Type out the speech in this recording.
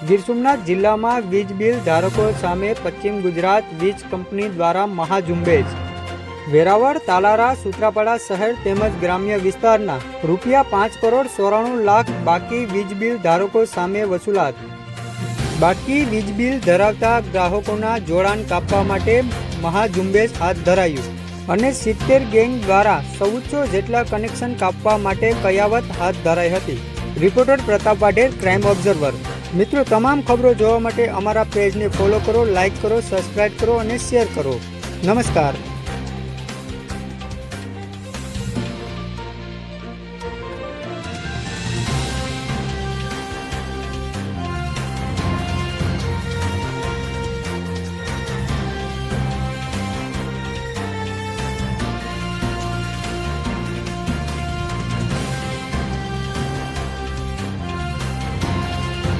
ગીર સોમનાથ જિલ્લામાં વીજ બિલ ધારકો સામે પશ્ચિમ ગુજરાત વીજ કંપની દ્વારા મહાઝુંબેશ। વેરાવળ, તાલારા, સૂત્રાપાડા શહેર તેમજ ગ્રામ્ય વિસ્તારના ₹5,94,00,000 બાકી વીજ બિલ ધારકો સામે વસૂલાત। બાકી વીજ બિલ ધરાવતા ગ્રાહકોના જોડાણ કાપવા માટે મહાઝુંબેશ હાથ ધરાયું અને 70 ગેંગ દ્વારા 1400 જેટલા કનેક્શન કાપવા માટે કયાવત હાથ ધરાઈ હતી। Reporter Pratap Vadher, crime observer. મિત્રો, તમામ ખબરો જોવા માટે અમારા પેજને ફોલો કરો, લાઇક કરો, સબસ્ક્રાઇબ કરો અને શેર કરો। નમસ્કાર।